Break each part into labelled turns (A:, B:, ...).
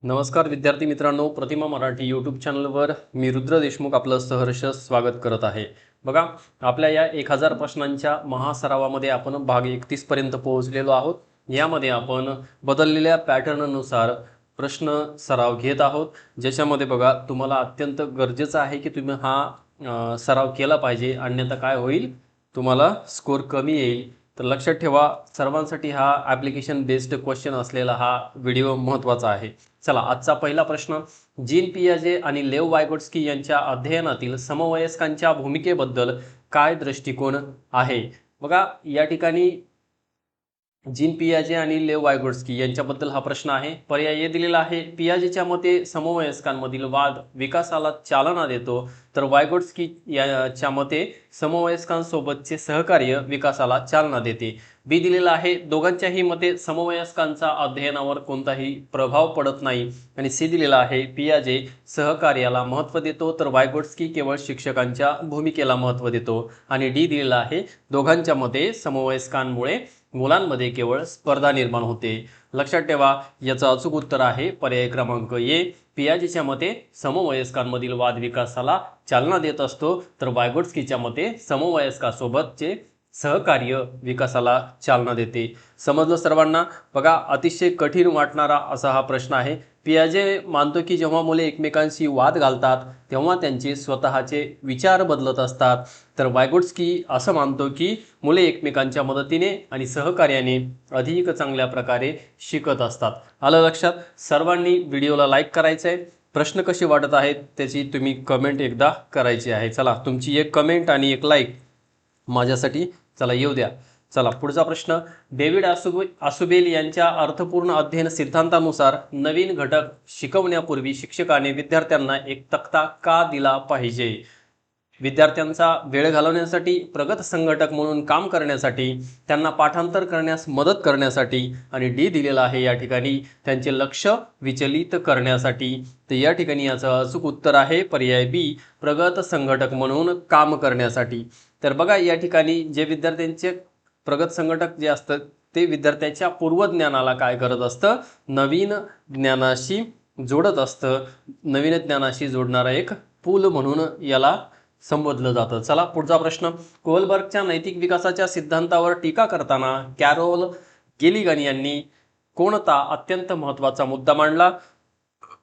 A: नमस्कार विद्यार्थी मित्रांनो, प्रतिमा मराठी यूट्यूब चॅनलवर मी रुद्र देशमुख आपलं सहर्ष स्वागत करत आहे। बघा, आपल्या या 1000 प्रश्नांच्या महासरावामध्ये आपण भाग 31 पर्यंत पोहोचलेलो आहोत। यामध्ये आपण बदललेल्या पॅटर्ननुसार प्रश्न सराव घेत आहोत, ज्याच्यामध्ये बघा तुम्हाला अत्यंत गरजेचं आहे की तुम्ही हा सराव केला पाहिजे, अन्यथा काय होईल, तुम्हाला स्कोर कमी येईल। तर लक्षात ठेवा, सर्वांसाठी हा ॲप्लिकेशन बेस्ड क्वेश्चन असलेला हा व्हिडिओ महत्त्वाचा आहे। चला, आजचा पहिला प्रश्न, जीन पियाजे आणि लेव वायगोट्स्की यांच्या अध्ययनातील समवयस्कांच्या भूमिकेबद्दल काय दृष्टिकोन आहे। बघा, या ठिकाणी जीन पियाजे आणि लेव वायगोट्स्की यांच्याबद्दल हा प्रश्न आहे। पर्याय दिलेला आहे, पियाजेच्या मते समवयस्कांमधील वाद विकासाला चालना देतो, तर वायगोट्स्की याच्या मते समवयस्कांसोबतचे सहकार्य विकासाला चालना देते। बी दिलेला आहे, दोघांच्याही मते समवयस्कांचा अध्ययनावर कोणताही प्रभाव पडत नाही। आणि सी दिलेला आहे, पियाजे सहकार्याला महत्त्व देतो, तर वायगोट्स्की केवळ शिक्षकांच्या भूमिकेला महत्त्व देतो। आणि डी दिलेला आहे, दोघांच्या मते समवयस्कांमुळे मुलांमध्ये केवळ स्पर्धा निर्माण होते। लक्षात ठेवा, याचं अचूक उत्तर आहे पर्याय क्रमांक ए। पियाजेच्या मते समवयस्कांमधील वाद विकासाला चालना देत असतो, तर वायगोट्स्कीच्या मते समवयस्कासोबतचे सहकार्य विकासाला चालना देते। समजलं सर्वांना? बघा, अतिशय कठीण वाटणारा असा हा प्रश्न आहे। पियाजे मानतो की जेव्हा मुले एकमेकांशी वाद घालतात तेव्हा त्यांचे स्वतःचे विचार बदलत असतात, तर वायगोट्स्की असं मानतो की मुले एकमेकांच्या मदतीने आणि सहकार्याने अधिक चांगल्या प्रकारे शिकत असतात। आलं लक्षात? सर्वांनी व्हिडिओला लाईक करायचं आहे। प्रश्न कसे वाटत आहेत त्याची तुम्ही कमेंट एकदा करायची आहे। चला, तुमची एक कमेंट आणि एक लाईक माझ्यासाठी चला येऊ द्या। चला, पुढचा प्रश्न, डेव्हिड आसुबेल यांच्या अर्थपूर्ण अध्ययन सिद्धांतानुसार नवीन घटक शिकवण्यापूर्वी शिक्षकाने विद्यार्थ्यांना एक तक्ता का दिला पाहिजे। विद्यार्थ्यांचा वेळ घालवण्यासाठी, प्रगत संघटक म्हणून काम करण्यासाठी, त्यांना पाठांतर करण्यास मदत करण्यासाठी, आणि डी दिलेला आहे या ठिकाणी त्यांचे लक्ष विचलित करण्यासाठी। तर या ठिकाणी याचं अचूक उत्तर आहे पर्याय बी, प्रगत संघटक म्हणून काम करण्यासाठी। तर बघा, या ठिकाणी जे विद्यार्थ्यांचे प्रगत संघटक जे असतात ते विद्यार्थ्याच्या पूर्वज्ञानाला काय करत असतं, नवीन ज्ञानाशी जोडत असतं। नवीन ज्ञानाशी जोडणारा एक पूल म्हणून याला संबोधलं जातं। चला, पुढचा प्रश्न, कोहलबर्गच्या नैतिक विकासाच्या सिद्धांतावर टीका करताना कॅरोल गिलिगन यांनी कोणता अत्यंत महत्त्वाचा मुद्दा मांडला।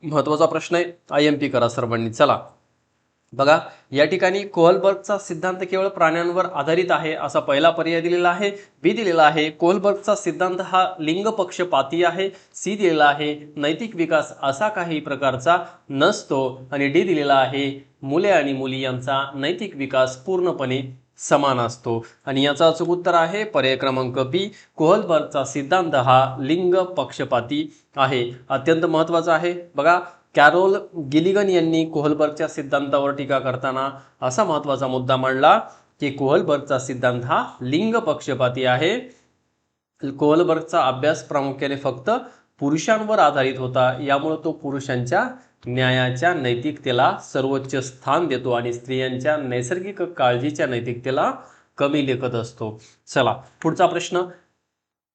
A: महत्त्वाचा प्रश्न आहे, IMP करा सर्वांनी। चला बघा, या ठिकाणी कोहलबर्गचा सिद्धांत केवळ प्राण्यांवर आधारित आहे असा पहिला पर्याय दिलेला आहे। बी दिलेला आहे, कोहलबर्गचा सिद्धांत हा लिंग पक्षपाती आहे। सी दिलेला आहे, नैतिक विकास असा काही प्रकारचा नसतो। आणि डी दिलेला आहे, मुले आणि मुली यांचा नैतिक विकास पूर्णपणे समान असतो। आणि याचा अचूक उत्तर आहे पर्याय क्रमांक बी, कोहलबर्गचा सिद्धांत हा लिंग पक्षपाती आहे। अत्यंत महत्त्वाचा आहे। बघा, कॅरोल गिलिगन यांनी कोहलबर्गच्या सिद्धांतावर टीका करताना असा महत्त्वाचा मुद्दा मांडला की कोहलबर्गचा सिद्धांत हा लिंग पक्षपाती आहे। कोहलबर्गचा अभ्यास प्रामुख्याने फक्त पुरुषांवर आधारित होता, यामुळे तो पुरुषांच्या न्यायाच्या नैतिकतेला सर्वोच्च स्थान देतो आणि स्त्रियांच्या नैसर्गिक काळजीच्या नैतिकतेला कमी लेखत असतो। चला, पुढचा प्रश्न,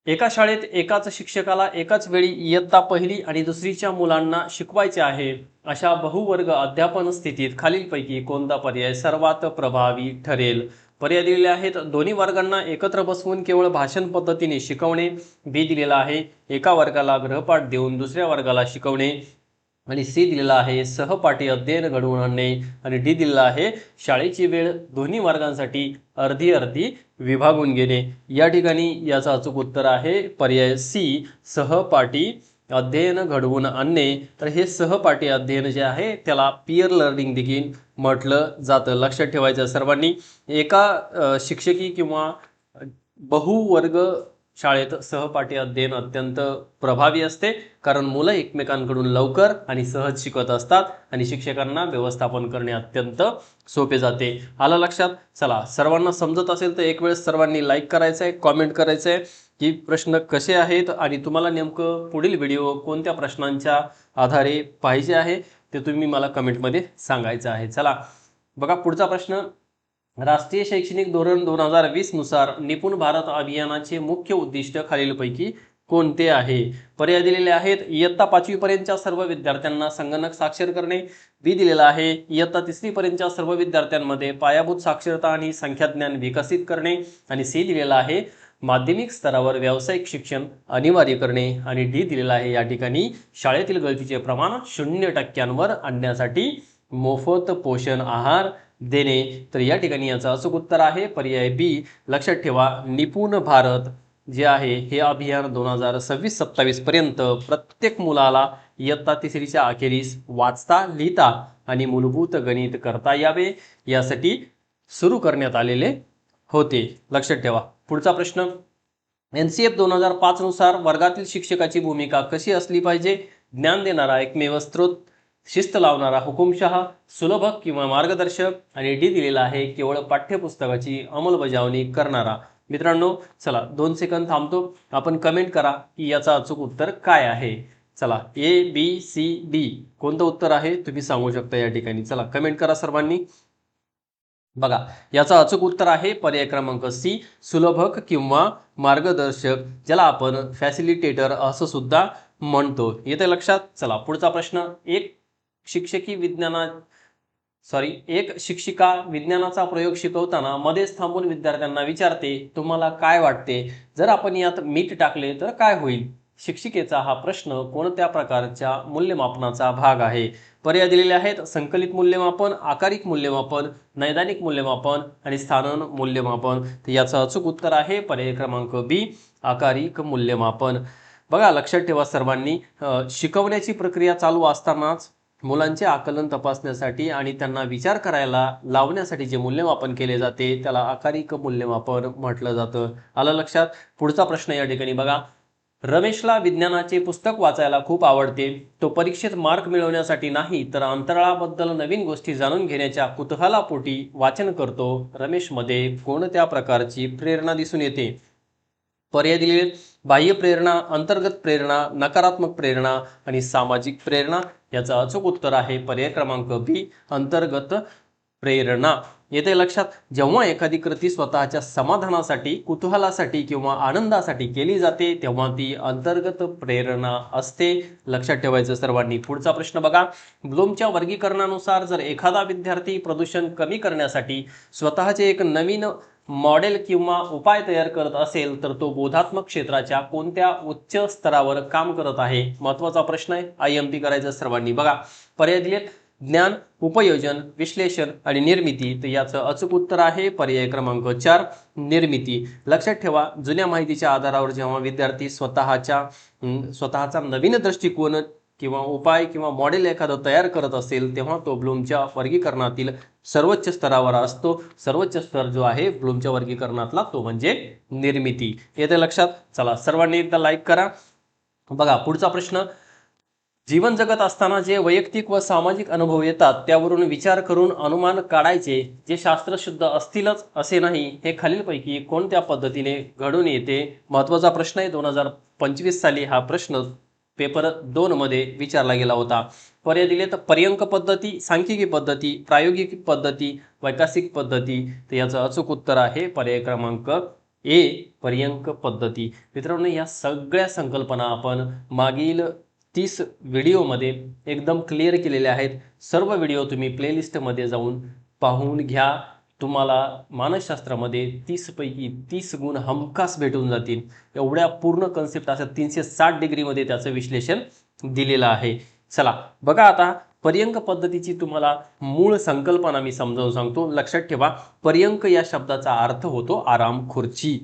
A: एका शाळेत एकाच शिक्षकाला एकाच वेळी इयत्ता पहिली आणि दुसरीच्या मुलांना शिकवायचे आहे, अशा बहुवर्ग अध्यापन स्थितीत खालीलपैकी कोणता पर्याय सर्वात प्रभावी ठरेल। पर्याय दिलेले आहेत, दोन्ही वर्गांना एकत्र बसवून केवळ भाषण पद्धतीने शिकवणे। बी दिलेला आहे, एका वर्गाला गृहपाठ देऊन दुसऱ्या वर्गाला शिकवणे। आणि सी दिलेला आहे, सहपाठी अध्ययन घडवून आणणे। आणि डी दिलेला आहे, शाळेची वेळ दोन्ही वर्गांसाठी अर्धी अर्धी विभागून घेणे। या ठिकाणी याचा अचूक उत्तर आहे पर्याय सी, सहपाठी अध्ययन घडवून आणणे। तर हे सहपाठी अध्ययन जे आहे त्याला पीअर लर्निंग देखील म्हटलं जातं। लक्षात ठेवायचं सर्वांनी, एका शिक्षकी किंवा बहुवर्ग शाळेत सहपाठी अध्ययन अत्यंत प्रभावी असते, कारण मुलं एकमेकांकडून लवकर आणि सहज शिकत असतात आणि शिक्षकांना व्यवस्थापन करणे अत्यंत सोपे जाते। आलं लक्षात? चला, सर्वांना समजत असेल तर एक वेळेस सर्वांनी लाईक करायचं आहे, कॉमेंट करायचं आहे की प्रश्न कसे आहेत आणि तुम्हाला नेमकं पुढील व्हिडिओ कोणत्या प्रश्नांच्या आधारे पाहिजे आहे ते तुम्ही मला कमेंटमध्ये सांगायचं आहे। चला बघा, पुढचा प्रश्न, राष्ट्रीय शैक्षणिक धोरण 2020 नुसार निपुण भारत अभियानाचे मुख्य उद्दिष्ट खालीलपैकी कोणते आहे? पर्याय दिलेले आहेत. इयत्ता 5वी पर्यंतच्या सर्व विद्यार्थ्यांना संगणक साक्षर करणे. बी दिलेला आहे इयत्ता 3री पर्यंतच्या सर्व विद्यार्थ्यांमध्ये पायाभूत साक्षरता आणि संख्याज्ञान विकसित करणे. आणि सी दिलेला आहे माध्यमिक स्तरावर व्यावसायिक शिक्षण अनिवार्य करणे. आणि डी दिलेला आहे या ठिकाणी शाळेतील गळतीचे प्रमाण 0% आणण्यासाठी मोफत पोषण आहार देणे. तर या ठिकाणी याचं अचूक उत्तर आहे पर्याय बी. लक्षात ठेवा निपुण भारत जे आहे हे अभियान 2026-27 पर्यंत प्रत्येक मुलाला इयत्ता 3रीच्या अखेरीस वाचता लिहिता आणि मूलभूत गणित करता यावे यासाठी सुरू करण्यात आलेले होते. लक्षात ठेवा. पुढचा प्रश्न NCF 2005 नुसार वर्गातील शिक्षकाची भूमिका कशी असली पाहिजे? ज्ञान देणारा एकमेव स्रोत, शिस्त लावणारा हुकुमशहा, सुलभ किंवा मार्गदर्शक. आणि डी दिलेला आहे केवळ पाठ्यपुस्तकाची अंमलबजावणी करणारा. मित्रांनो चला 2 सेकंद थांबतो. आपण कमेंट करा की याचा अचूक उत्तर काय आहे. चला ABCD कोणतं उत्तर आहे तुम्ही सांगू शकता या ठिकाणी. चला कमेंट करा सर्वांनी. बघा याचा अचूक उत्तर आहे पर्याय क्रमांक सी सुलभक किंवा मार्गदर्शक, ज्याला आपण फॅसिलिटेटर असं सुद्धा म्हणतो. येते लक्षात. चला पुढचा प्रश्न. एक शिक्षिका विज्ञानाचा प्रयोग शिकवताना मध्येच थांबून विद्यार्थ्यांना विचारते तुम्हाला काय वाटते? जर आपण यात मीठ टाकले तर काय होईल? शिक्षिकेचा हा प्रश्न कोणत्या प्रकारच्या मूल्यमापनाचा भाग आहे? पर्याय दिलेले आहेत संकलित मूल्यमापन, आकारिक मूल्यमापन, नैदानिक मूल्यमापन आणि स्थानन मूल्यमापन. तर याचं अचूक उत्तर आहे पर्याय क्रमांक बी आकारिक मूल्यमापन. बघा लक्षात ठेवा सर्वांनी शिकवण्याची प्रक्रिया चालू असतानाच मुलांचे आकलन तपासण्यासाठी आणि त्यांना विचार करायला लावण्यासाठी जे मूल्यमापन केले जाते त्याला आकारिक मूल्यमापन म्हटलं जातं. आलं लक्षात. पुढचा प्रश्न या ठिकाणी बघा. रमेशला विज्ञानाचे पुस्तक वाचायला खूप आवडते. तो परीक्षेत मार्क मिळवण्यासाठी नाही तर अंतराळाबद्दल नवीन गोष्टी जाणून घेण्याच्या कुतूहलापोटी वाचन करतो. रमेशमध्ये कोणत्या प्रकारची प्रेरणा दिसून येते? पर्याय दिलेले बाह्य प्रेरणा, अंतर्गत प्रेरणा, नकारात्मक प्रेरणा आणि सामाजिक प्रेरणा. याचं अचूक उत्तर आहे पर्याय क्रमांक बी अंतर्गत प्रेरणा. येते लक्षात. जेव्हा एखादी कृती स्वतःच्या समाधानासाठी, कुतूहलासाठी किंवा आनंदासाठी केली जाते तेव्हा ती अंतर्गत प्रेरणा असते. लक्षात ठेवायचं सर्वांनी. पुढचा प्रश्न बघा. ब्लूमच्या वर्गीकरणानुसार जर एखादा विद्यार्थी प्रदूषण कमी करण्यासाठी स्वतःचे एक नवीन मॉडेल किंवा उपाय तयार करत असेल तर तो बोधात्मक क्षेत्राच्या कोणत्या उच्च स्तरावर काम करत आहे? महत्वाचा प्रश्न आहे. IMP करायचं सर्वांनी. बघा पर्याय दिलेत ज्ञान, उपयोजन, विश्लेषण आणि निर्मिती. तर याचं अचूक उत्तर आहे पर्याय क्रमांक 4 निर्मिती. लक्षात ठेवा जुन्या माहितीच्या आधारावर जेव्हा विद्यार्थी स्वतःचा नवीन दृष्टिकोन किंवा उपाय किंवा मॉडेल एखादं तयार करत असेल तेव्हा तो ब्लूमच्या वर्गीकरणातील सर्वोच्च स्तरावर असतो. सर्वोच्च स्तर जो आहे ब्लूमच्या वर्गीकरणातला तो म्हणजे निर्मिती. येते लक्षात. चला सर्वांनी एकदा लाईक करा. बघा पुढचा प्रश्न. जीवन जगत असताना जे वैयक्तिक व सामाजिक अनुभव येतात त्यावरून विचार करून अनुमान काढायचे जे शास्त्रशुद्ध असतीलच असे नाही, हे खालीलपैकी कोणत्या पद्धतीने घडून येते? महत्वाचा प्रश्न आहे. 2025 साली हा प्रश्न पेपर 2 मध्ये विचारला गेला होता. पर्याय दिले तर पर्यंक पद्धती, सांख्यिकी पद्धती, प्रायोगिक पद्धती, वैकल्पिक पद्धती. तर याचं अचूक उत्तर आहे पर्याय क्रमांक ए पर्यंक पद्धती. मित्रांनो या सगळ्या संकल्पना आपण मागील 30 व्हिडिओमध्ये एकदम क्लिअर केलेले आहेत. सर्व व्हिडिओ तुम्ही प्लेलिस्टमध्ये जाऊन पाहून घ्या. तुम्हाला मानसशास्त्रामध्ये 30 पैकी 30 गुण हमखास भेटून जातील. एवढ्या पूर्ण कन्सेप्ट असं 360 डिग्रीमध्ये त्याचं विश्लेषण दिलेलं आहे. चला बघा आता पर्यंक पद्धतीची तुम्हाला मूळ संकल्पना मी समजावून सांगतो. लक्षात ठेवा पर्यंक या शब्दाचा अर्थ होतो आराम खुर्ची.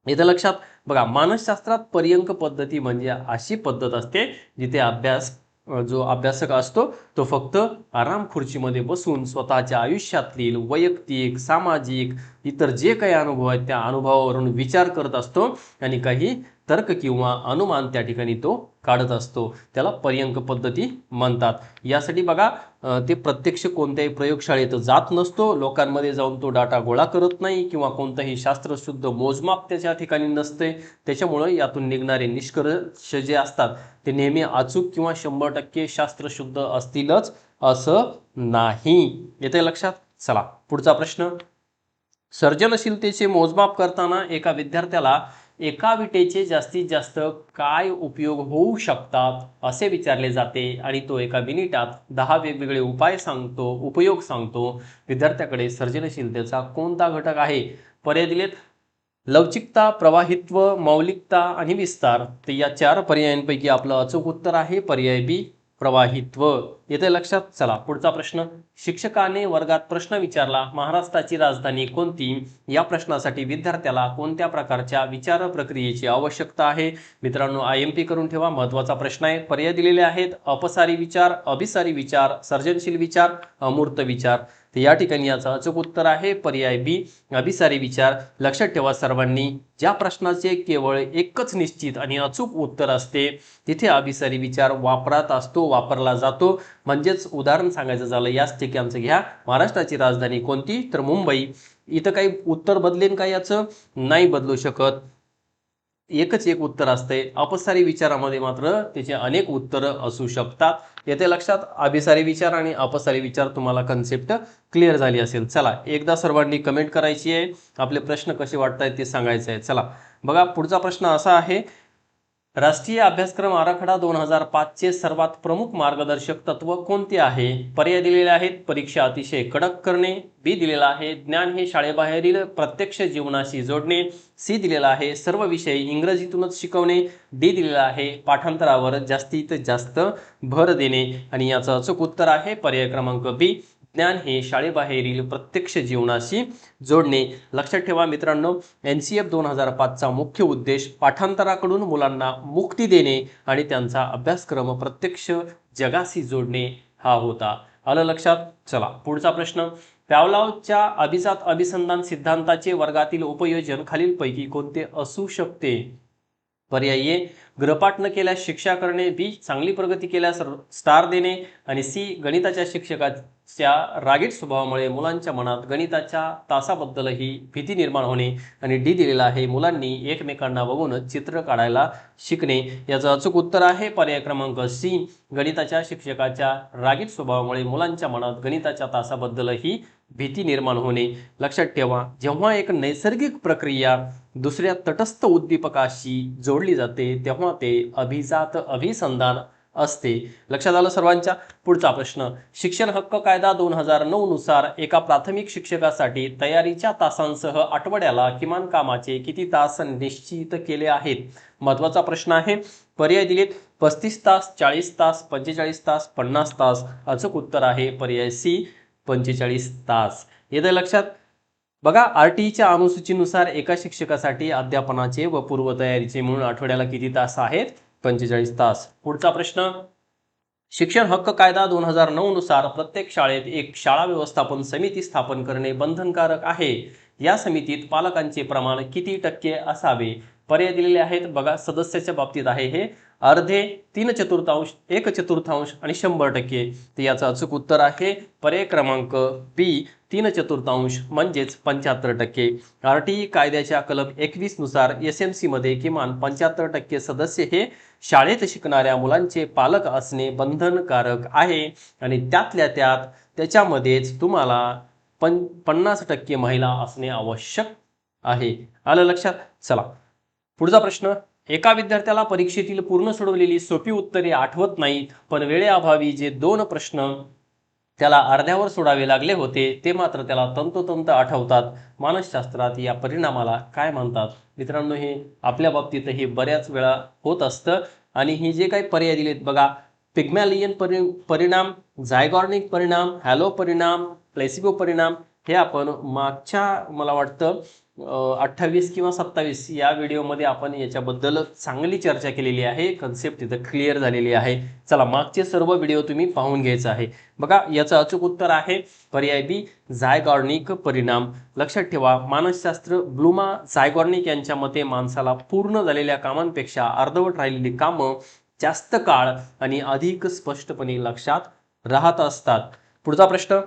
A: येतं लक्षात. बघा मानसशास्त्रात पर्यंक पद्धती म्हणजे अशी पद्धत असते जिथे जो अभ्यासक असतो तो फक्त आराम खुर्चीमध्ये बसून स्वतःच्या आयुष्यातील वैयक्तिक, सामाजिक, इतर जे काही अनुभव आहेत त्या अनुभवावरून विचार करत असतो आणि काही तर्क किंवा अनुमान त्या ठिकाणी तो काढत असतो. त्याला पर्यंक पद्धती म्हणतात. यासाठी बघा ते प्रत्यक्ष कोणत्याही प्रयोगशाळेत जात नसतो. लोकांमध्ये जाऊन तो डाटा गोळा करत नाही किंवा कोणतंही शास्त्रशुद्ध मोजमाप त्याच्या ठिकाणी नसते. त्याच्यामुळे यातून निघणारे निष्कर्ष जे असतात ते नेहमी अचूक किंवा 100% शास्त्रशुद्ध असतीलच असं नाही. येते लक्षात. चला पुढचा प्रश्न. सर्जनशीलतेचे मोजमाप करताना एका विद्यार्थ्याला एका विटेचे जास्तीत जास्त काय उपयोग होऊ शकतात असे विचारले जाते आणि तो एका मिनिटात 10 वेगवेगळे उपयोग सांगतो. विद्यार्थ्याकडे सर्जनशीलतेचा कोणता घटक आहे? पर्याय दिलेत लवचिकता, प्रवाहित्व, मौलिकता आणि विस्तार. तर या 4 पर्यायांपैकी आपलं अचूक उत्तर आहे पर्याय बी प्रवाहित्व. येते लक्षात? चला पुढचा प्रश्न. शिक्षकाने वर्गात प्रश्न विचारला, महाराष्ट्राची राजधानी कोणती? या प्रश्नासाठी विद्यार्थ्याला कोणत्या प्रकारच्या विचार प्रक्रियेची आवश्यकता आहे? मित्रांनो IMP करून ठेवा, महत्त्वाचा प्रश्न आहे. पर्याय दिलेले आहेत अपसारी विचार, अभिसारी विचार, सर्जनशील विचार, अमूर्त विचार. तर या ठिकाणी याचं अचूक उत्तर आहे पर्याय बी अभिसारी विचार. लक्षात ठेवा सर्वांनी, ज्या प्रश्नाचे केवळ एकच निश्चित आणि अचूक उत्तर असते तिथे अभिसारी विचार वापरला जातो. म्हणजेच उदाहरण सांगायचं झालं याच ठिकाणचं घ्या, महाराष्ट्राची राजधानी कोणती? तर मुंबई. इथं काही उत्तर बदलेन का? याचं नाही बदलू शकत, एकच एक उत्तर असते. अपसारी विचारामध्ये मात्र त्याचे अनेक उत्तरं असू शकतात. येते लक्षात? अभिसारी विचार आणि अपसारी विचार तुम्हाला कन्सेप्ट क्लिअर झाली असेल. चला एकदा सर्वांनी कमेंट करायची आहे, आपले प्रश्न कसे वाटतायत ते सांगायचे आहे. चला बघा पुढचा प्रश्न असा आहे, राष्ट्रीय अभ्यासक्रम आराखडा 2005 चे सर्वात प्रमुख मार्गदर्शक तत्व कोणते आहे? पर्याय दिलेले आहेत परीक्षा अतिशय कडक करणे, बी दिलेला आहे ज्ञान हे शाळेबाहेरील प्रत्यक्ष जीवनाशी जोडणे, सी दिलेला आहे सर्व विषय इंग्रजीतूनच शिकवणे, डी दिलेला आहे पाठांतरावर जास्तीत जास्त भर देणे. आणि याचं अचूक उत्तर आहे पर्याय क्रमांक बी ज्ञान हे शाळेबाहेरील प्रत्यक्ष जीवनाशी जोडणे. लक्षात ठेवा मित्रांनो, NCF 2005चा मुख्य उद्देश पाठांतराकडून मुलांना मुक्ती देणे आणि त्यांचा अभ्यासक्रम प्रत्यक्ष जगाशी जोडणे हा होता. आलं लक्षात? चला पुढचा प्रश्न. पॅवलॉवच्या अभिजात अभिसंधान सिद्धांताचे वर्गातील उपयोजन खालीलपैकी कोणते असू शकते? पर्याय ए गृहपाठ न केल्यास शिक्षा करणे, बी चांगली प्रगती केल्यास स्टार देणे आणि सी गणिताच्या शिक्षकाच्या रागीट स्वभावामुळे मुलांच्या मनात गणिताच्या तासाबद्दलही भीती निर्माण होणे आणि डी दिलेला आहे मुलांनी एकमेकांना बघून चित्र काढायला शिकणे. याचं अचूक उत्तर आहे पर्याय क्रमांक सी गणिताच्या शिक्षकाच्या रागीट स्वभावामुळे मुलांच्या मनात गणिताच्या तासाबद्दलही भीती निर्माण होणे. लक्षात ठेवा, जेव्हा एक नैसर्गिक प्रक्रिया दुसऱ्या तटस्थ उद्दीपकाशी जोडली जाते तेव्हा ते अभिजात अभिसंधान असते. लक्षात आलं सर्वांच्या? पुढचा प्रश्न. शिक्षण हक्क कायदा 2009 नुसार एका प्राथमिक शिक्षकासाठी तयारीच्या तासांसह आठवड्याला किमान कामाचे किती तास निश्चित केले आहेत? महत्त्वाचा प्रश्न आहे. पर्याय दिलेत 35 तास, 40 तास, 45 तास, 50 तास. अचूक उत्तर आहे पर्याय सी 45 तास. येतं लक्षात? बघा RTच्या अनुसूचीनुसार एका शिक्षकासाठी अध्यापनाचे व पूर्वतयारीचे म्हणून आठवड्याला किती तास आहेत? 45 तास. पुढचा प्रश्न. शिक्षण हक्क कायदा 2009 नुसार प्रत्येक शाळेत एक शाळा व्यवस्थापन समिती स्थापन करणे बंधनकारक आहे. या समितीत पालकांचे प्रमाण किती टक्के असावे? पर्याय दिलेले आहेत बघा, सदस्याच्या बाबतीत आहे हे अर्धे, 3/4, 1/4 आणि 100%. तर याचं अचूक उत्तर आहे पर्याय क्रमांक बी 3/4 म्हणजेच 75%. RT कायद्याच्या कलम 21 नुसार SMC मध्ये किमान 75% सदस्य हे शाळेत शिकणाऱ्या मुलांचे पालक असणे बंधनकारक आहे आणि त्यातल्या त्यात त्याच्यामध्येच तुम्हाला 50% महिला असणे आवश्यक आहे. आलं लक्षात? चला पुढचा प्रश्न. एका विद्यार्थ्याला परीक्षेतील पूर्ण सोडवलेली सोपी उत्तरे आठवत नाहीत, पण वेळेअभावी जे 2 प्रश्न त्याला अर्ध्यावर सोडावे लागले होते ते मात्र त्याला तंतोतंत आठवतात. मानसशास्त्रात या परिणामाला काय म्हणतात? मित्रांनो, हे आपल्या बाबतीतही बऱ्याच वेळा होत असतं. आणि ही जे काही पर्याय दिलेत बघा, पिग्मॅलियन परिणाम, झायगॉर्निक परिणाम, हॅलो परिणाम, प्लेसिबो परिणाम, हे आपण मागच्या मला वाटतं 28 किंवा 27 या व्हिडिओमध्ये आपण याच्याबद्दल चांगली चर्चा केलेली आहे. कन्सेप्ट तिथं क्लिअर झालेली आहे. चला मागचे सर्व व्हिडिओ तुम्ही पाहून घ्यायचा आहे. बघा याचं अचूक उत्तर आहे पर्याय बी झायगॉर्निक परिणाम. लक्षात ठेवा, मानसशास्त्र ब्लूमा झायगॉर्निक यांच्या मते माणसाला पूर्ण झालेल्या कामांपेक्षा अर्धवट राहिलेली कामं जास्त काळ आणि अधिक स्पष्टपणे लक्षात राहत असतात. पुढचा प्रश्न.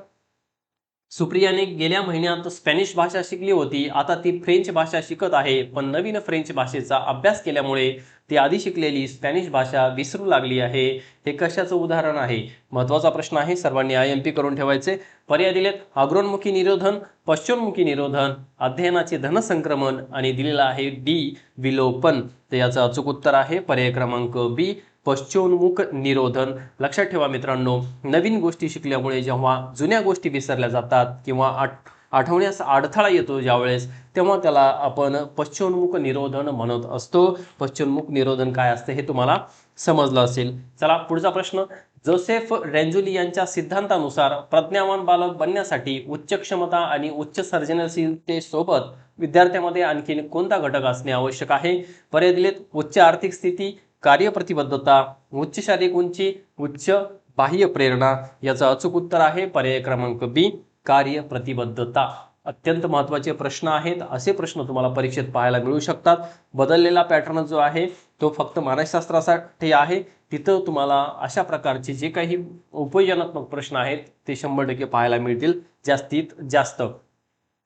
A: सुप्रियाने गेल्या महिन्यात स्पॅनिश भाषा शिकली होती. आता ती फ्रेंच भाषा शिकत आहे. पण नवीन फ्रेंच भाषेचा अभ्यास केल्यामुळे ती आधी शिकलेली स्पॅनिश भाषा विसरू लागली आहे. हे कशाचं उदाहरण आहे? महत्त्वाचा प्रश्न आहे. सर्वांनी IMP करून ठेवायचे. पर्याय दिलेत: अग्रोन्मुखी निरोधन, पश्चिमोन्मुखी निरोधन, अध्ययनाचे धनसंक्रमण आणि दिलेला आहे डी विलोपन. तर याचं अचूक उत्तर आहे पर्याय क्रमांक बी, पश्चिमोन्मुख निरोधन. लक्षात ठेवा मित्रांनो, नवीन गोष्टी शिकल्यामुळे जेव्हा जुन्या गोष्टी विसरल्या जातात किंवा आठवण्यास अडथळा येतो ज्यावेळेस, तेव्हा त्याला आपण पश्चिमोन्मुख निरोधन म्हणत असतो. पश्चिमोन्मुख निरोधन काय असते हे तुम्हाला समजलं असेल. चला पुढचा प्रश्न. जोसेफ रेंजुली यांच्या सिद्धांतानुसार प्रज्ञावान बालक बनण्यासाठी उच्च क्षमता आणि उच्च सर्जनशीलतेसोबत विद्यार्थ्यामध्ये आणखी कोणता घटक असणे आवश्यक आहे? पर्याय दिलेत: उच्च आर्थिक स्थिती, कार्यप्रतिबद्धता, उच्च शारीरिक उंची, उच्च बाह्य प्रेरणा. याचं अचूक उत्तर आहे पर्याय क्रमांक बी, कार्यप्रतिबद्धता. अत्यंत महत्त्वाचे प्रश्न आहेत. असे प्रश्न तुम्हाला परीक्षेत पाहायला मिळू शकतात. बदललेला पॅटर्न जो आहे तो फक्त मानसशास्त्रासाठी आहे. तिथं तुम्हाला अशा प्रकारचे जे काही उपयोजनात्मक प्रश्न आहेत ते 100% पाहायला मिळतील जास्तीत जास्त.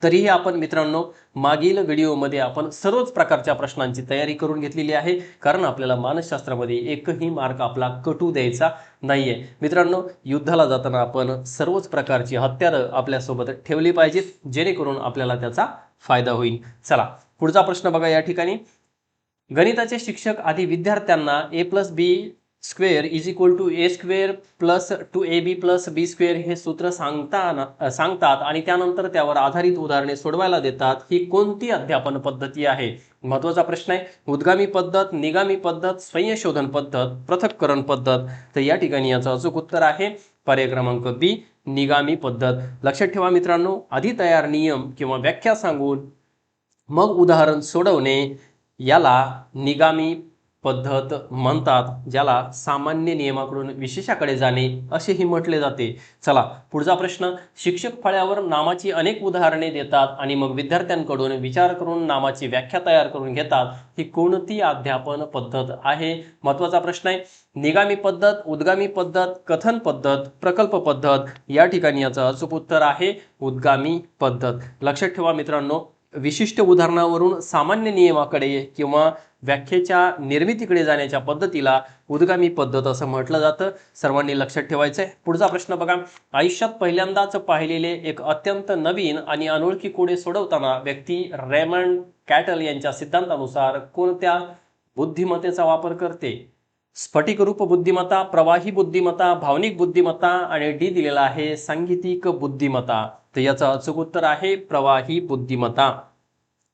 A: तरीही आपण मित्रांनो मागील व्हिडिओमध्ये आपण सर्वच प्रकारच्या प्रश्नांची तयारी करून घेतलेली आहे, कारण आपल्याला मानसशास्त्रामध्ये एकही मार्क आपला कटू द्यायचा नाहीये. मित्रांनो, युद्धाला जाताना आपण सर्वच प्रकारची हत्यारं आपल्यासोबत ठेवली पाहिजेत, जेणेकरून आपल्याला त्याचा फायदा होईल. चला पुढचा प्रश्न बघा. या ठिकाणी गणिताचे शिक्षक आधी विद्यार्थ्यांना a+b² = a² + 2ab + b² हे सूत्र सांगतात आणि त्यानंतर त्यावर आधारित उदाहरणे सोडवायला देतात. ही कोणती अध्यापन पद्धती आहे? महत्त्वाचा प्रश्न आहे. उद्गामी पद्धत, निगामी पद्धत, संशोधन पद्धत, पृथक्करण पद्धत. तर या ठिकाणी याचं अचूक उत्तर आहे पर्याय क्रमांक बी, निगामी पद्धत. लक्षात ठेवा मित्रांनो, आधी तयार नियम किंवा व्याख्या सांगून मग उदाहरण सोडवणे याला निगामी पद्धत म्हणतात, ज्याला सामान्य नियमाकडून विशेषाकडे जाणे असेही म्हटले जाते. चला पुढचा प्रश्न. शिक्षक फळ्यावर नामाची अनेक उदाहरणे देतात आणि मग विद्यार्थ्यांकडून विचार करून नामाची व्याख्या तयार करून घेतात. ही कोणती अध्यापन पद्धत आहे? महत्त्वाचा प्रश्न आहे. निगामी पद्धत, उद्गामी पद्धत, कथन पद्धत, प्रकल्प पद्धत. या ठिकाणी याचं अचूक उत्तर आहे उद्गामी पद्धत. लक्षात ठेवा मित्रांनो, विशिष्ट उदाहरणावरून सामान्य नियमाकडे किंवा व्याख्येच्या निर्मितीकडे जाण्याच्या पद्धतीला उद्गामी पद्धत असं म्हटलं जातं. सर्वांनी लक्षात ठेवायचंय. पुढचा प्रश्न बघा. आयुष्यात पहिल्यांदाच पाहिलेले एक अत्यंत नवीन आणि अनोळखी कोडे सोडवताना व्यक्ती रेमंड कॅटल यांच्या सिद्धांतानुसार कोणत्या बुद्धिमत्तेचा वापर करते? स्फटिकरूप बुद्धिमत्ता, प्रवाही बुद्धिमत्ता, भावनिक बुद्धिमत्ता आणि डी दिलेला आहे सांगीतिक बुद्धिमत्ता. तर याचं अचूक उत्तर आहे प्रवाही बुद्धिमत्ता.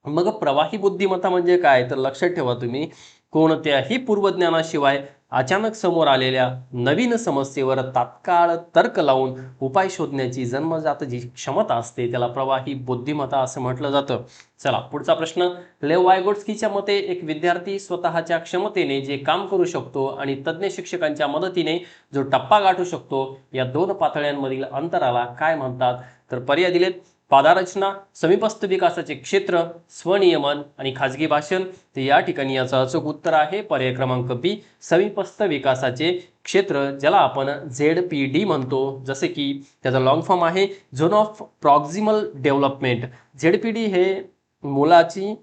A: मग प्रवाही बुद्धिमत्ता म्हणजे काय? तर लक्षात ठेवा तुम्ही, कोणत्याही पूर्वज्ञानाशिवाय अचानक समोर आलेल्या नवीन समस्येवर तात्काळ तर्क लावून उपाय शोधण्याची जन्मजात जी क्षमता असते त्याला प्रवाही बुद्धिमत्ता असं म्हटलं जातं. चला पुढचा प्रश्न. लेव वायगोट्स्कीच्या मते एक विद्यार्थी स्वतःच्या क्षमतेने जे काम करू शकतो आणि तज्ज्ञ शिक्षकांच्या मदतीने जो टप्पा गाठू शकतो, या दोन पातळ्यांमधील अंतराला काय म्हणतात? तर पर्याय दिलेत: पादारचना, समीपस्थ विकासाचे क्षेत्र, स्वनियमन आणि खाजगी भाषण. तर या ठिकाणी याचं अचूक उत्तर आहे पर्याय क्रमांक बी, समीपस्थ विकासाचे क्षेत्र, ज्याला आपण ZPD म्हणतो. जसे की त्याचा लॉंग फॉर्म आहे zone of proximal development. ZPD हे मुलाची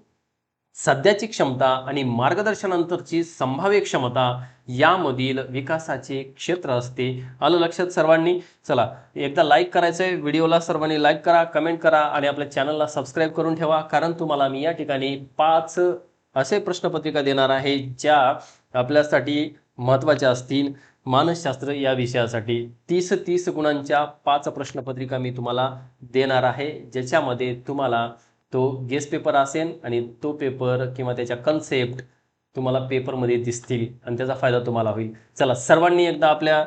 A: सध्याची क्षमता आणि मार्गदर्शनानंतरची संभाव्य क्षमता यामधील विकासाचे क्षेत्र असते. आलं लक्षात सर्वांनी? चला एकदा लाईक करायचंय व्हिडिओला, सर्वांनी लाईक करा, कमेंट करा आणि आपल्या चॅनलला सबस्क्राईब करून ठेवा, कारण तुम्हाला मी या ठिकाणी 5 असे प्रश्नपत्रिका देणार आहे ज्या आपल्यासाठी महत्त्वाच्या असतील. मानसशास्त्र या विषयासाठी 30 गुणांच्या 5 प्रश्नपत्रिका मी तुम्हाला देणार आहे, ज्याच्यामध्ये तुम्हाला तो गेस पेपर असेल आणि तो पेपर किंवा त्याच्या कन्सेप्ट तुम्हाला पेपरमध्ये दिसतील आणि त्याचा फायदा तुम्हाला होईल. चला सर्वांनी एकदा आपल्या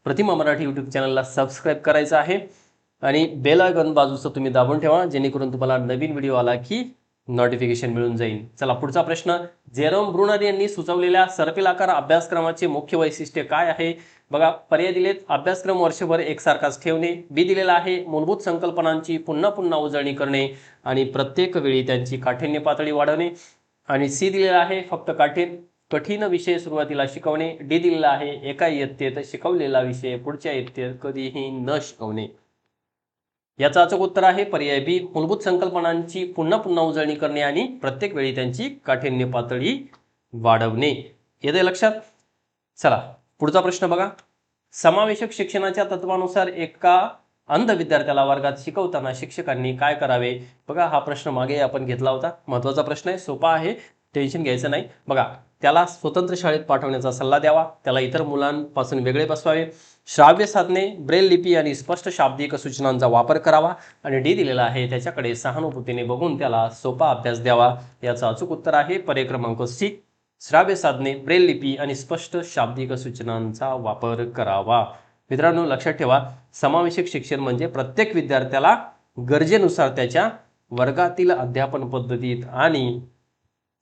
A: प्रतिमा मराठी यूट्यूब चॅनलला सबस्क्राईब करायचं आहे आणि बेल आयकॉन बाजूचं तुम्ही दाबून ठेवा, जेणेकरून तुम्हाला नवीन व्हिडिओ आला की नोटिफिकेशन मिळून जाईल. चला पुढचा प्रश्न. जेरोम ब्रुनर यांनी सुचवलेल्या सर्पिलाकार अभ्यासक्रमाचे मुख्य वैशिष्ट्य काय आहे? बघा पर्याय दिलेत: अभ्यासक्रम वर्षभर एकसारखाच ठेवणे, बी दिलेला आहे मूलभूत संकल्पनांची पुन्हा पुन्हा उजळणी करणे आणि प्रत्येक वेळी त्यांची काठिण्य पातळी वाढवणे, आणि सी दिलेला आहे फक्त कठीण विषय सुरुवातीला शिकवणे, डी दिलेला आहे एका इयत्तेत शिकवलेला विषय पुढच्या इयत्तेत कधीही न शिकवणे. याचं अचूक उत्तर आहे पर्याय बी, मूलभूत संकल्पनांची पुन्हा पुन्हा उजळणी करणे आणि प्रत्येक वेळी त्यांची काठिण्य पातळी वाढवणे. येते लक्षात. चला पुढचा प्रश्न बघा. समावेशक शिक्षणाच्या तत्वानुसार एका अंध विद्यार्थ्याला वर्गात शिकवताना शिक्षकांनी काय करावे? बघा हा प्रश्न मागे आपण घेतला होता. महत्त्वाचा प्रश्न आहे, सोपा आहे, टेन्शन घ्यायचं नाही. बघा, त्याला स्वतंत्र शाळेत पाठवण्याचा सल्ला द्यावा, त्याला इतर मुलांपासून वेगळे बसवावे, श्राव्य साधने, ब्रेल लिपी आणि स्पष्ट शाब्दिक सूचनांचा वापर करावा आणि डी दिलेला आहे त्याच्याकडे सहानुभूतीने बघून त्याला सोपा अभ्यास द्यावा. याचं अचूक उत्तर आहे पर्याय क्रमांक सी, श्राव्य साधने, ब्रेल लिपी आणि स्पष्ट शाब्दिक सूचनांचा वापर करावा. मित्रांनो लक्षात ठेवा, समावेशक शिक्षण म्हणजे प्रत्येक विद्यार्थ्याला गरजेनुसार त्याच्या वर्गातील अध्यापन पद्धतीत आणि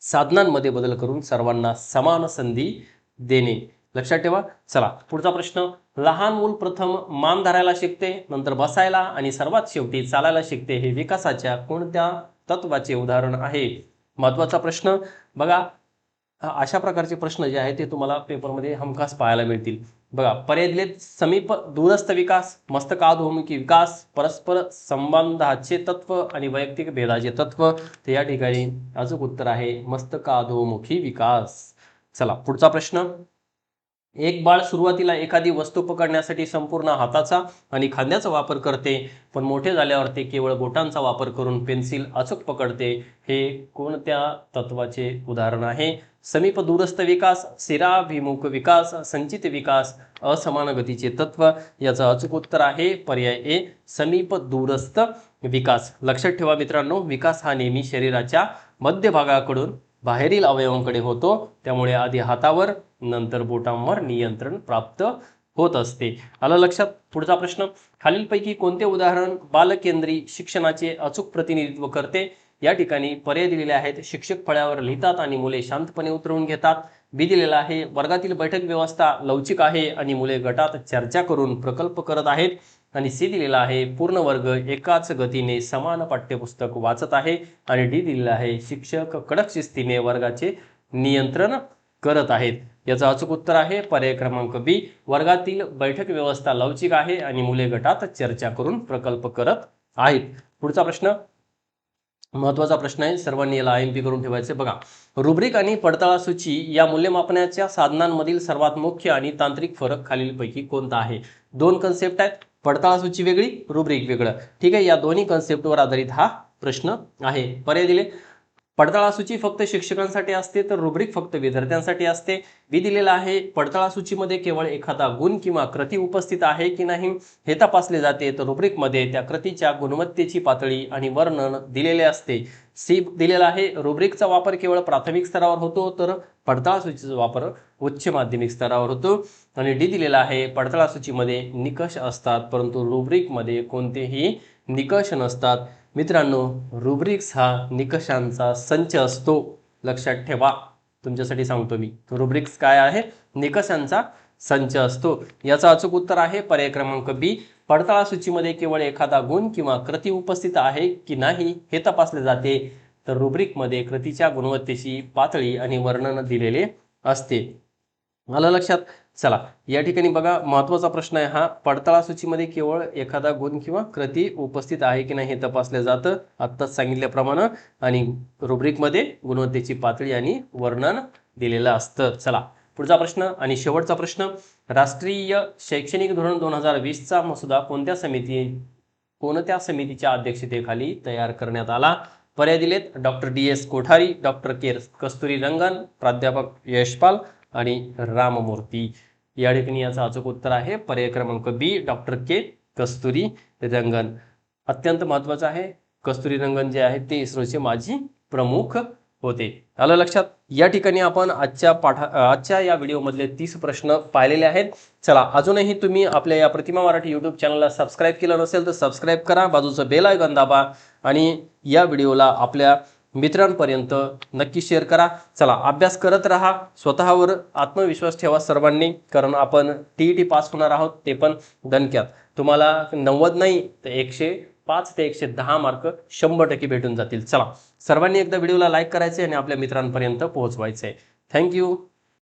A: साधनांमध्ये बदल करून सर्वांना समान संधी देणे. लक्षात ठेवा. चला पुढचा प्रश्न. लहान मूल प्रथम मान धरायला शिकते, नंतर बसायला आणि सर्वात शेवटी चालायला शिकते, हे विकासाच्या कोणत्या तत्वाचे उदाहरण आहे? महत्त्वाचा प्रश्न. बघा, अशा प्रकारचे प्रश्न जे आहेत ते तुम्हाला पेपरमध्ये हमखास पाहायला मिळतील. बघा, पर्याय दिलेत. समीप दूरस्थ विकास, मस्तकाधोमुखी विकास, परस्पर संबंधाचे तत्व आणि वैयक्तिक भेदाचे तत्व. तर या ठिकाणी अचूक उत्तर आहे मस्तकाधोमुखी विकास. चला पुढचा प्रश्न. एक बाळ सुरुवातीला एखादी वस्तू पकडण्यासाठी संपूर्ण हाताचा आणि खांद्याचा वापर करते, पण मोठे झाल्यावर ते केवळ बोटांचा वापर करून पेन्सिल अचूक पकडते, हे कोणत्या तत्वाचे उदाहरण आहे? समीप दूरस्थ विकास, शिराभिमुख विकास, संचित विकास, असमान गतीचे तत्व. याचं अचूक उत्तर आहे पर्याय ए, समीप दूरस्थ विकास. लक्षात ठेवा मित्रांनो, विकास हा नेहमी शरीराच्या मध्यभागाकडून बाहेरील अवयवांकडे होतो, त्यामुळे आधी हातावर नंतर बोटांवर नियंत्रण प्राप्त होत असते. आलं लक्षात. पुढचा प्रश्न. खालीलपैकी कोणते उदाहरण बालकेंद्री शिक्षणाचे अचूक प्रतिनिधित्व करते? या ठिकाणी पर्याय दिलेले आहेत. शिक्षक फळ्यावर लिहितात आणि मुले शांतपणे उतरवून घेतात. बी दिलेला आहे. वर्गातील बैठक व्यवस्था लवचिक आहे आणि मुले गटात चर्चा करून प्रकल्प करत आहेत. आणि सी दिलेला आहे. पूर्ण वर्ग एकाच गतीने समान पाठ्यपुस्तक वाचत आहे. आणि डी दिलेला आहे. शिक्षक कडक शिस्तीने वर्गाचे नियंत्रण करत आहेत. याचं अचूक उत्तर आहे पर्याय क्रमांक बी, वर्गातील बैठक व्यवस्था लवचिक आहे आणि मुले गटात चर्चा करून प्रकल्प करत आहेत. पुढचा प्रश्न महत्त्वाचा प्रश्न आहे, सर्वांनी याला IMP करून ठेवायचे. बघा, रुब्रिक आणि पडताळासूची या मूल्यमापनाच्या साधनांमधील सर्वात मुख्य आणि तांत्रिक फरक खालीलपैकी कोणता आहे? दोन कन्सेप्ट आहेत, पडताळासूची वेगळी, रुब्रिक वेगळं. ठीक आहे, या दोन्ही कन्सेप्टवर आधारित हा प्रश्न आहे. पर्याय दिले. पडताळासूची फक्त शिक्षकांसाठी असते तर रुब्रिक फक्त विद्यार्थ्यांसाठी असते. बी दिलेला आहे. पडताळासूचीमध्ये केवळ एखादा गुण किंवा कृती उपस्थित आहे की नाही हे तपासले जाते, तर रुब्रिकमध्ये त्या कृतीच्या गुणवत्तेची पातळी आणि वर्णन दिलेले असते. सी दिलेला आहे. रुब्रिकचा वापर केवळ प्राथमिक स्तरावर होतो तर पडताळासूचीचा वापर उच्च माध्यमिक स्तरावर होतो. आणि डी दिलेला आहे. पडताळासूचीमध्ये निकष असतात परंतु रुब्रिकमध्ये कोणतेही निकष नसतात. मित्रांनो, रुब्रिक्स हा निकषांचा संच असतो. लक्षात ठेवा, तुमच्यासाठी सांगतो मी, रुब्रिक्स काय आहे? निकषांचा संच असतो. याचा अचूक उत्तर आहे पर्याय क्रमांक बी, पडताळासूचीमध्ये केवळ एखादा गुण किंवा कृती उपस्थित आहे की नाही हे तपासले जाते, तर रुब्रिकमध्ये कृतीच्या गुणवत्तेची पातळी आणि वर्णन दिलेले असते. आलं लक्षात. चला या ठिकाणी बघा, महत्त्वाचा प्रश्न आहे हा. पडताळासूचीमध्ये केवळ एखादा गुण किंवा कृती उपस्थित आहे की नाही हे तपासले जातं आत्ताच सांगितल्याप्रमाणे, आणि रुब्रिकमध्ये गुणवत्तेची पातळी आणि वर्णन दिलेलं असतं. चला पुढचा प्रश्न आणि शेवटचा प्रश्न. राष्ट्रीय शैक्षणिक धोरण 2020चा मसुदा कोणत्या समितीच्या अध्यक्षतेखाली तयार करण्यात आला? पर्याय दिलेत. Doctor DS Kothari, doctor Kasturirangan, प्राध्यापक यशपाल आणि राममूर्ती. या ठिकाणी याचा अचूक उत्तर आहे पर्याय क्रमांक बी, डॉक्टर कस्तुरीरंगन. अत्यंत महत्त्वाचं आहे. कस्तुरीरंगन जे आहेत ते इस्रोचे माजी प्रमुख होते. आलं लक्षात. या ठिकाणी आपण आजच्या या व्हिडिओमधले 30 प्रश्न पाहिलेले आहेत. चला, अजूनही तुम्ही आपल्या या प्रतिमा मराठी यूट्यूब चॅनलला सबस्क्राईब केलं नसेल तर सबस्क्राईब करा, बाजूचं बेल आयकॉन दाबा आणि या व्हिडिओला आपल्या मित्रांपर्यंत नक्की शेअर करा. चला, अभ्यास करत राहा, स्वतःवर आत्मविश्वास ठेवा सर्वांनी, कारण आपण TET पास होणार आहोत, ते पण दणक्यात. तुम्हाला 90 नाही तर 105 ते 110 मार्क 100% भेटून जातील. चला, सर्वांनी एकदा व्हिडिओला लाईक करायचे आणि आपल्या मित्रांपर्यंत पोहोचवायचे. थँक्यू.